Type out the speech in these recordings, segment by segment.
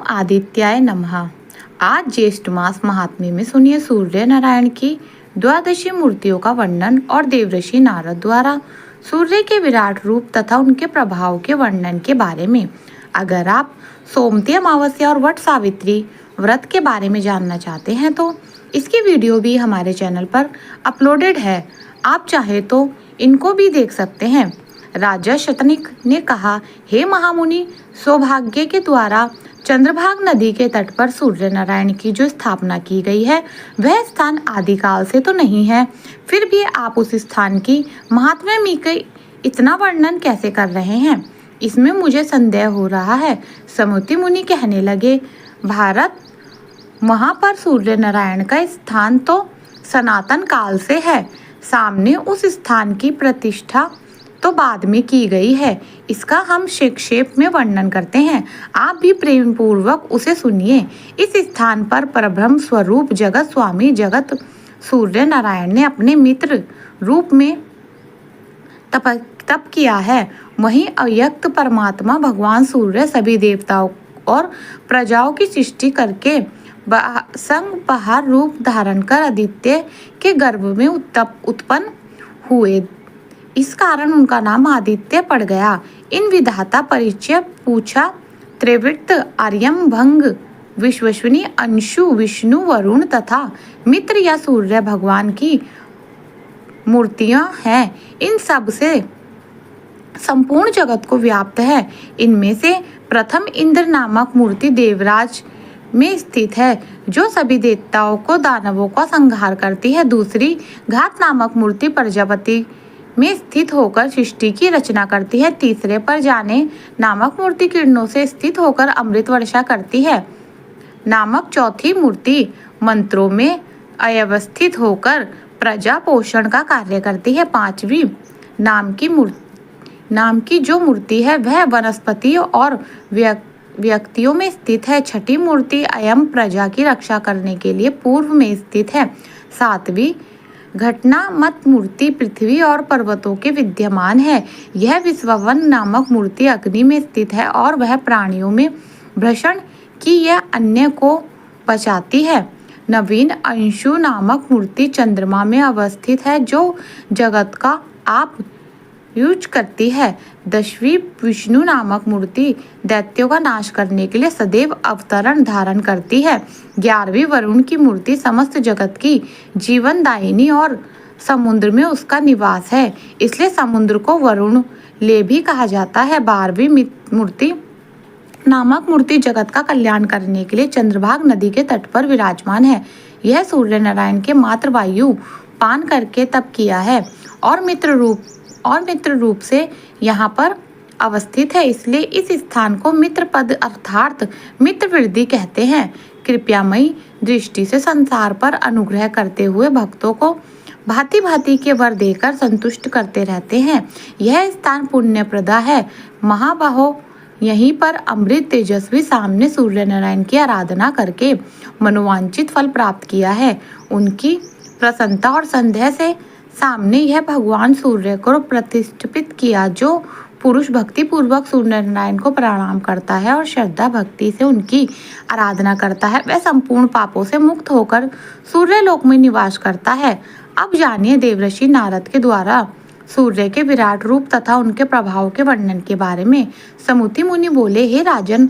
आदित्याय नमः। आज ज्येष्ठ मास महात्म्य में सुनिए सूर्य नारायण की द्वादशी मूर्तियों का वर्णन और देवऋषि नारद द्वारा सूर्य के विराट रूप तथा उनके प्रभाव के वर्णन के बारे में। अगर आप सोमवती अमावस्या और वट सावित्री व्रत के बारे में जानना चाहते हैं तो इसकी वीडियो भी हमारे चैनल पर अपलोडेड है, आप चाहे तो इनको भी देख सकते हैं। राजा शतनिक ने कहा, हे महामुनि, सौभाग्य के द्वारा चंद्रभाग नदी के तट पर सूर्य नारायण की जो स्थापना की गई है वह स्थान आदिकाल से तो नहीं है, फिर भी आप उस स्थान की महात्म्य में के इतना वर्णन कैसे कर रहे हैं, इसमें मुझे संदेह हो रहा है। समुति मुनि कहने लगे, भारत, वहाँ पर सूर्य नारायण का स्थान तो सनातन काल से है, सामने उस स्थान की प्रतिष्ठा तो बाद में की गई है, इसका हम संक्षेप में वर्णन करते हैं, आप भी प्रेम पूर्वक उसे सुनिए। इस स्थान पर परब्रह्म स्वरूप जगत स्वामी जगत सूर्य नारायण ने अपने मित्र रूप में तप किया है। वहीं अव्यक्त परमात्मा भगवान सूर्य सभी देवताओं और प्रजाओं की सृष्टि करके संग बाहर रूप धारण कर आदित्य के गर्भ में उत्पन्न हुए, इस कारण उनका नाम आदित्य पड़ गया। इन विधाता परिचय पूछा, त्रिवृत्त, आर्यम, भंग, विश्वसनी, अंशु, विष्णु, वरुण तथा मित्र या सूर्य भगवान की मूर्तियां हैं। इन सब से संपूर्ण जगत को व्याप्त है। इनमें से प्रथम इंद्र नामक मूर्ति देवराज में स्थित है, जो सभी देवताओं को दानवों का संहार करती है। दूसरी घात नामक मूर्ति प्रजापति में स्थित होकर सृष्टि की रचना करती है। तीसरे पर जाने नामक मूर्ति किरणों से स्थित होकर अमृत वर्षा करती है। नामक चौथी मूर्ति मंत्रों में अव्यवस्थित होकर प्रजा पोषण का कार्य करती है। पांचवी नाम की जो मूर्ति है वह वनस्पति और व्यक्तियों में स्थित है। छठी मूर्ति अयम प्रजा की रक्षा करने के लिए पूर्व में स्थित है। सातवीं घटना मत मूर्ति पृथ्वी और पर्वतों के विद्यमान है। यह विश्ववन नामक मूर्ति अग्नि में स्थित है और वह प्राणियों में भ्रषण की यह अन्य को बचाती है। नवीन अंशु नामक मूर्ति चंद्रमा में अवस्थित है, जो जगत का आप यूज करती है। दसवीं विष्णु नामक मूर्ति दैत्यों का नाश करने के लिए सदैव अवतरण धारण करती है। 11वीं वरुण की मूर्ति समस्त जगत की जीवनदायिनी और समुद्र में उसका निवास है, इसलिए समुद्र को वरुण ले भी कहा जाता है। 12वीं मूर्ति नामक मूर्ति जगत का कल्याण करने के लिए चंद्रभाग नदी के तट पर विराजमान है। यह सूर्य नारायण के मात्र वायु पान करके तप किया है और मित्र रूप से यहाँ पर अवस्थित है, इसलिए इस स्थान को मित्र पद अर्थात मित्र वृद्धि कहते हैं। कृपयामयी दृष्टि से संसार पर अनुग्रह करते हुए भक्तों को भांति भांति के वर देकर संतुष्ट करते रहते हैं। यह स्थान पुण्यप्रदा है। महाबाहो, यहीं पर अमृत तेजस्वी सामने सूर्य नारायण की आराधना करके मनोवांछित फल प्राप्त किया है। उनकी प्रसन्नता और संदेह से सामने यह भगवान सूर्य को प्रतिष्ठित किया, जो पुरुष भक्ति पूर्वक सूर्य नारायण को प्रणाम करता है और श्रद्धा भक्ति से उनकी आराधना करता है, वह संपूर्ण पापों से मुक्त होकर सूर्य लोक में निवास करता है। अब जानिए देवऋषि नारद के द्वारा सूर्य के विराट रूप तथा उनके प्रभाव के वर्णन के बारे में। समुति मुनि बोले, हे राजन,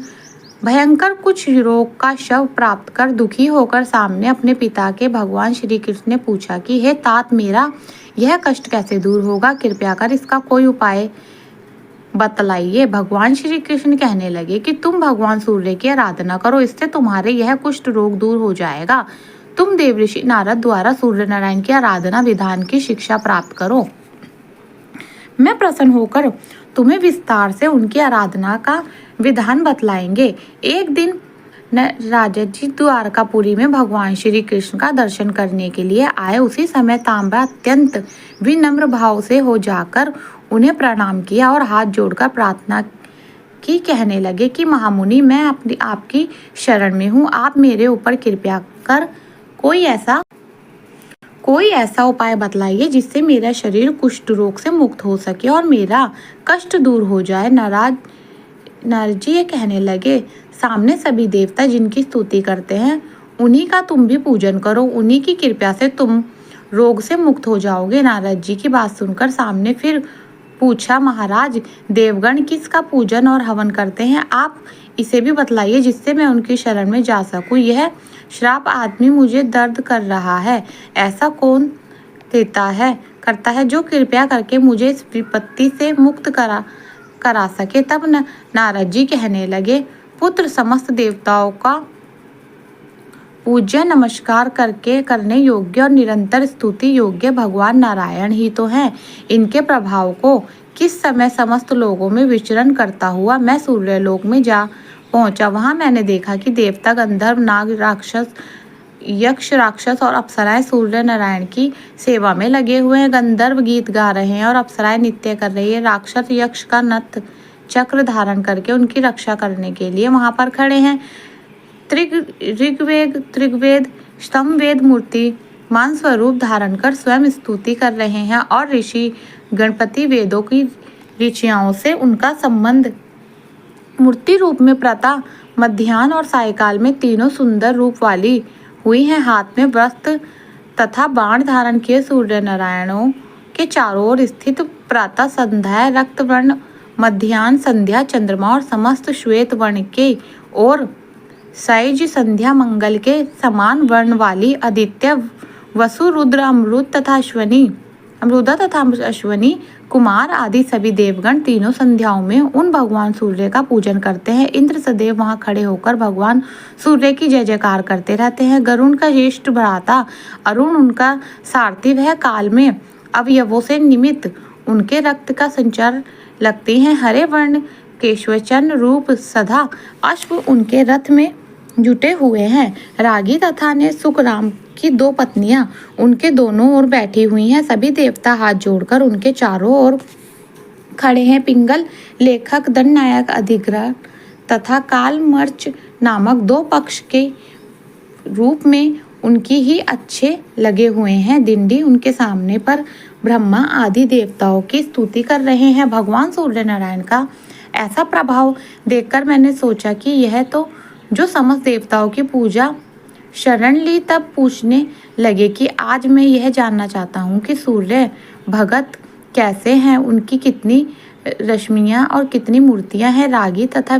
भयंकर कुछ रोग का शव प्राप्त कर दुखी होकर सामने अपने पिता के भगवान श्री कृष्ण ने पूछा कि हे तात, मेरा यह कष्ट कैसे दूर होगा, कृपया कर इसका कोई उपाय बतलाइए। भगवान श्री कृष्ण कहने लगे कि तुम भगवान सूर्य की आराधना करो, इससे तुम्हारे यह कुष्ठ रोग दूर हो जाएगा। तुम देवऋषि नारद द्वारा सूर्य नारायण की आराधना विधान की शिक्षा प्राप्त करो, मैं प्रसन्न होकर तुम्हें विस्तार से उनकी आराधना का विधान बतलाएंगे। एक दिन राजा जी द्वारकापुरी में भगवान श्री कृष्ण का दर्शन करने के लिए आए। उसी समय तांबा अत्यंत विनम्र भाव से हो जाकर उन्हें प्रणाम किया और हाथ जोड़कर प्रार्थना की, कहने लगे कि महामुनि, मैं आपकी शरण में हूँ, आप मेरे ऊपर कृपया कर कोई ऐसा उपाय बतलाइए जिससे मेरा शरीर कुष्ठ रोग से मुक्त हो सके और मेरा कष्ट दूर हो जाए। नाराज नारद जी ये कहने लगे, सामने सभी देवता जिनकी स्तुति करते हैं उन्हीं का तुम भी पूजन करो, उन्हीं की कृपा से तुम रोग से मुक्त हो जाओगे। नारद जी की बात सुनकर सामने फिर पूछा, महाराज देवगण किसका पूजन और हवन करते हैं, आप इसे भी बतलाइए जिससे मैं उनकी शरण में जा सकूं। यह श्राप आदमी मुझे दर्द कर रहा है, ऐसा कौन करता है जो कृपया करके मुझे इस विपत्ति से मुक्त करा सके। तब नारद जी कहने लगे, पुत्र समस्त देवताओं का पूज्य नमस्कार करने योग्य और निरंतर स्तुति योग्य भगवान नारायण ही तो हैं। इनके प्रभाव को किस समय समस्त लोगों में विचरण करता हुआ मैं सूर्यलोक में जा पहुंचा। वहां मैंने देखा कि देवता, गंधर्व, नाग, राक्षस, यक्ष, राक्षस और अप्सराएं सूर्य नारायण की सेवा में लगे हुए हैं। गंधर्व गीत गा रहे हैं और अप्सराएं नृत्य कर रही है। राक्षस यक्ष का नथ चक्र धारण करके उनकी रक्षा करने के लिए वहां पर खड़े हैं। त्रिगवेद स्तंभवेद मूर्ति मान स्वरूप धारण कर स्वयं स्तुति कर रहे हैं और ऋषि गणपति वेदों की ऋचाओं से उनका संबंध मूर्ति रूप में प्रातः, मध्याह्न और सायकाल में तीनों सुंदर रूप वाली हुई हैं। हाथ में वस्त्र तथा बाण धारण किए सूर्य नारायणों के चारों ओर स्थित प्रातः संध्या रक्त वर्ण, मध्याह्न संध्या चंद्रमा और समस्त श्वेत वर्ण के और साइज संध्या मंगल के समान वर्ण वाली आदित्य, वसु, रुद्र, अमरुदा तथा अश्वनी कुमार आदि सभी देवगण तीनों संध्याओं में उन भगवान सूर्य का पूजन करते हैं। इंद्र सदैव वहां खड़े होकर भगवान सूर्य की जय जयकार करते रहते हैं। गरुण का ज्येष्ठ भ्राता अरुण उनका सारथी, वह काल में अवयवों से निमित्त उनके रक्त का संचार लगते हैं। हरे वर्ण केशवचन रूप सदा अश्व उनके रथ में जुटे हुए हैं। रागी तथा ने सुखराम की दो पत्नियां उनके दोनों ओर बैठी हुई हैं। सभी देवता हाथ जोड़कर उनके चारों ओर खड़े हैं। पिंगल लेखक, दंडनायक, अधिग्रह तथा कालमर्च नामक दो पक्ष के रूप में उनकी ही अच्छे लगे हुए हैं। दिंडी उनके सामने पर ब्रह्मा आदि देवताओं की स्तुति कर रहे हैं। भगवान सूर्य नारायण का ऐसा प्रभाव देखकर मैंने सोचा कि यह तो जो समस्त देवताओं की पूजा शरण ली, तब पूछने लगे कि आज मैं यह जानना चाहता हूँ कि सूर्य भगत कैसे हैं, उनकी कितनी रश्मियाँ और कितनी मूर्तियाँ हैं। रागी तथा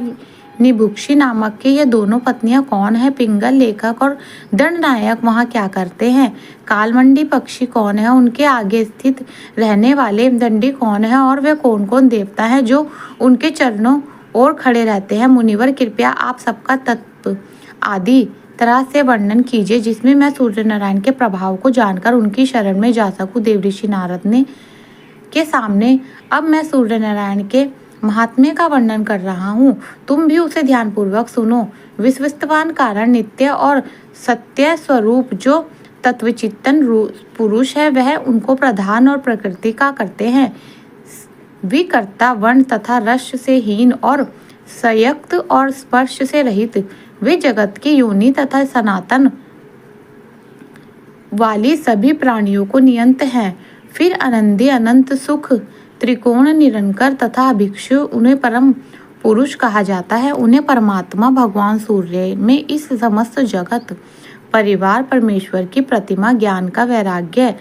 निभुक्षी नामक के ये दोनों पत्नियां कौन है? पिंगल लेखक और दंडनायक वहाँ क्या करते हैं? कालमंडी पक्षी कौन है? उनके आगे स्थित रहने वाले दंडी कौन है? और वे कौन कौन देवता हैं जो उनके चरणों और खड़े रहते हैं? मुनिवर कृपया आप सबका तत्व आदि तरह से वर्णन कीजिए जिसमें मैं सूर्य नारायण के प्रभाव को जानकर उनकी शरण में जा सकूं। देवऋषि नारद ने के सामने अब मैं सूर्य नारायण के महात्म्य का वर्णन कर रहा हूँ, तुम भी उसे ध्यानपूर्वक सुनो। विश्वस्तवान कारण, नित्य और सत्य स्वरूप जो तत्वचिंतन पुरुष है, वह उनको प्रधान और प्रकृति का करते हैं। विकर्ता, वर्ण तथा रस से हीन और संयुक्त और स्पर्श से रहित वे जगत की योनि तथा सनातन वाली सभी प्राणियों को नियंत हैं। फिर आनंदी, अनंत सुख, त्रिकोण, निरंकर तथा भिक्षु, उन्हें परम पुरुष कहा जाता है। उन्हें परमात्मा भगवान सूर्य में इस समस्त जगत परिवार परमेश्वर की प्रतिमा, ज्ञान का वैराग्य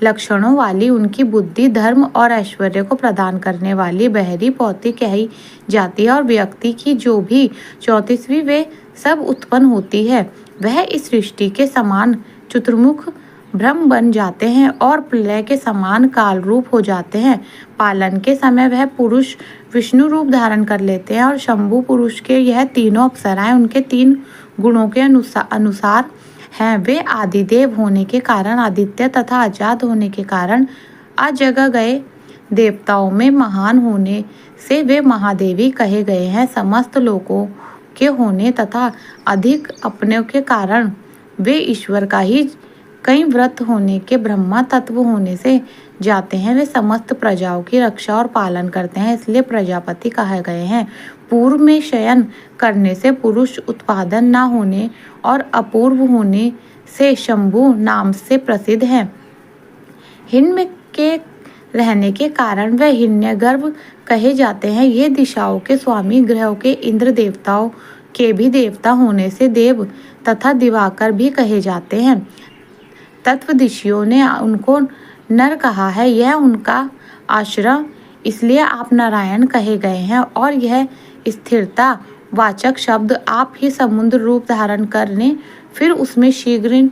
लक्षणों वाली उनकी बुद्धि, धर्म और ऐश्वर्य को प्रदान करने वाली बहरी पौती कही जाती है। और व्यक्ति की जो भी 34वीं वे सब उत्पन्न होती है, वह इस सृष्टि के समान चतुर्मुख ब्रह्म बन जाते हैं और प्रलय के समान काल रूप हो जाते हैं। पालन के समय वह पुरुष विष्णु रूप धारण कर लेते हैं और शंभु पुरुष के यह तीनों अप्सराएं उनके 3 गुणों के अनुसार हैं। वे आदिदेव होने के कारण आदित्य तथा आजाद होने के कारण अजगा गए देवताओं में महान होने से वे महादेवी कहे गए हैं। समस्त लोगों के होने तथा अधिक अपने के कारण वे ईश्वर का ही कई व्रत होने के ब्रह्मा तत्व होने से जाते हैं। वे समस्त प्रजाओं की रक्षा और पालन करते हैं, इसलिए प्रजापति कहे गए हैं। पूर्व में शयन करने से पुरुष उत्पादन न होने और अपूर्व होने से शंभु नाम से प्रसिद्ध है। हिन्म के रहने के कारण वह हिरण्यगर्भ कहे जाते हैं। ये दिशाओं के स्वामी, ग्रहों के इंद्र, देवताओं के भी देवता होने से देव तथा दिवाकर भी कहे जाते हैं। तत्वदर्शियों ने उनको नर कहा है। यह उनका आश्रय इसलिए आप नारायण कहे गए हैं। और यह स्थिरता वाचक शब्द आप ही समुद्र रूप धारण करने फिर उसमें शीघ्र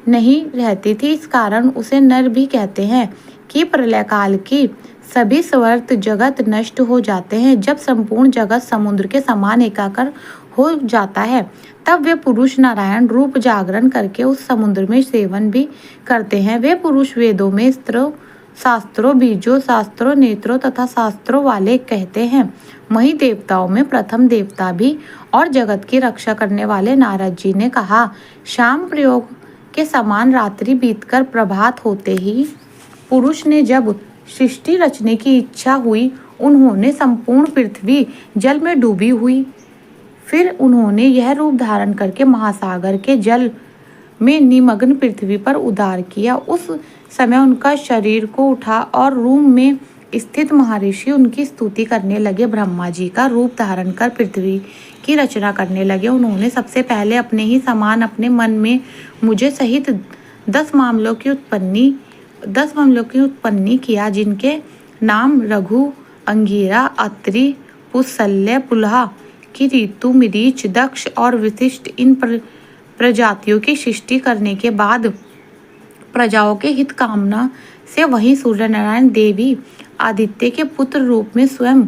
नहीं रहती थी, इस कारण उसे नर भी कहते हैं। कि प्रलय काल की सभी स्वर्त जगत नष्ट हो जाते हैं। जब संपूर्ण जगत समुद्र के समान एकाकार हो जाता है, तब वे पुरुष नारायण रूप जागरण करके उस समुद्र में सेवन भी करते हैं। वे पुरुष वेदों में शास्त्रों, बीजों, शास्त्रों, नेत्रों तथा शास्त्रों वाले कहते हैं। वहीं देवताओं में प्रथम देवता भी और जगत की रक्षा करने वाले नारद जी ने कहा, शाम प्रयोग के समान रात्रि बीतकर प्रभात होते ही पुरुष ने जब सृष्टि रचने की इच्छा हुई, उन्होंने संपूर्ण पृथ्वी जल में डूबी हुई। फिर उन्होंने यह रूप धारण करके महासागर के जल में निमग्न पृथ्वी पर उद्धार किया। उस समय उनका शरीर को उठा और रूम में स्थित महर्षि उनकी स्तुति करने लगे। ब्रह्मा जी का रूप धारण कर पृथ्वी की रचना करने लगे। उन्होंने सबसे पहले अपने ही समान अपने मन में मुझे सहित 10 मामलों की उत्पन्नी किया, जिनके नाम रघु, अंगिरा, अत्रि, पुष्यल्य, पुलह, किरीटु, मरीच, दक्ष और वशिष्ठ। इन प्रजातियों की सृष्टि करने के बाद प्रजाओं के हित कामना से वहीं सूर्य नारायण देवी आदित्य के पुत्र रूप में स्वयं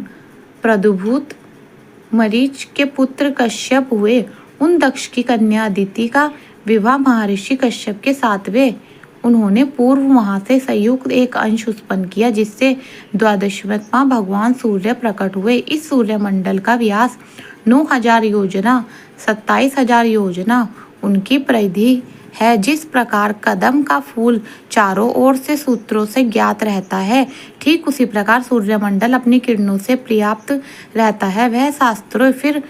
प्रद्युभूत मरीच के पुत्र कश्यप हुए। उन दक्ष की कन्या अदिति का विवाह महर्षि कश्यप के साथ हुए। उन्होंने पूर्व वहां से संयुक्त एक अंश उत्पन्न किया, जिससे 12वां भगवान सूर्य प्रकट हुए। इस सूर्य मंडल का व्यास 9000 योजना 27,000 योजना उनकी परिधि है। जिस प्रकार कदम का फूल चारों ओर से सूत्रों से ज्ञात रहता है, ठीक उसी प्रकार सूर्यमंडल अपनी किरणों से पर्याप्त रहता है। वह शास्त्रों फिर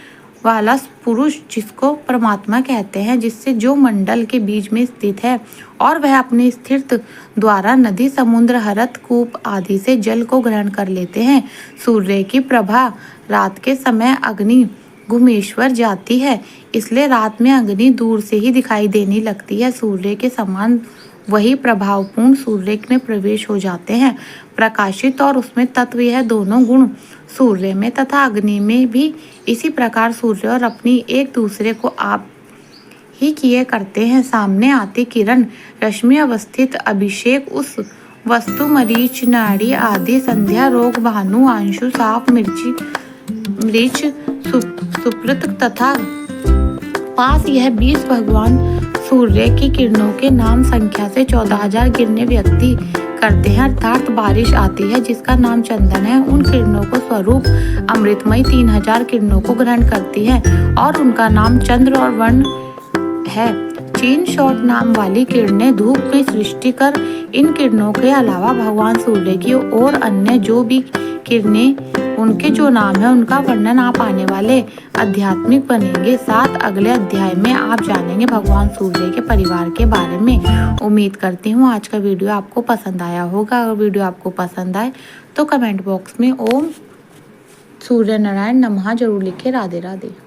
वाला पुरुष जिसको परमात्मा कहते हैं, जिससे जो मंडल के बीच में स्थित है, और वह अपने स्थिर द्वारा नदी, समुद्र, हरत, कूप आदि से जल को ग्रहण कर लेते हैं। सूर्य की प्रभा रात के समय अग्नि गुमेश्वर जाती है, इसलिए रात में अग्नि दूर से ही दिखाई देने लगती है। सूर्य के समान वही प्रभावपूर्ण सूर्य में प्रवेश हो जाते हैं, प्रकाशित और उसमें तत्व। यह दोनों गुण सूर्य में तथा अग्नि में भी इसी प्रकार सूर्य और अपनी एक दूसरे को आप ही किए करते हैं। सामने आती किरण रश्मि अवस्थित अभिषेक उस वस्तु मरीच, नाड़ी आदि, संध्या, रोग, भानु, अंशु, साफ, मरीच, सुप्रत तथा पास यह 20 भगवान सूर्य की किरणों के नाम संख्या से 14,000 किरणें व्यक्ति करते हैं। अर्थात बारिश आती है जिसका नाम चंदन है, उन किरणों को स्वरूप अमृतमयी 3000 किरणों को ग्रहण करती है और उनका नाम चंद्र और वर्ण है। चीन शॉट नाम वाली किरणें धूप में सृष्टि कर इन किरणों के अलावा भगवान सूर्य की और अन्य जो भी किरणें उनके जो नाम है उनका वर्णन आप आने वाले आध्यात्मिक बनेंगे। साथ अगले अध्याय में आप जानेंगे भगवान सूर्य के परिवार के बारे में। उम्मीद करती हूँ आज का वीडियो आपको पसंद आया होगा। अगर वीडियो आपको पसंद आए तो कमेंट बॉक्स में ओम सूर्य नारायण नमः जरूर लिखे। राधे राधे।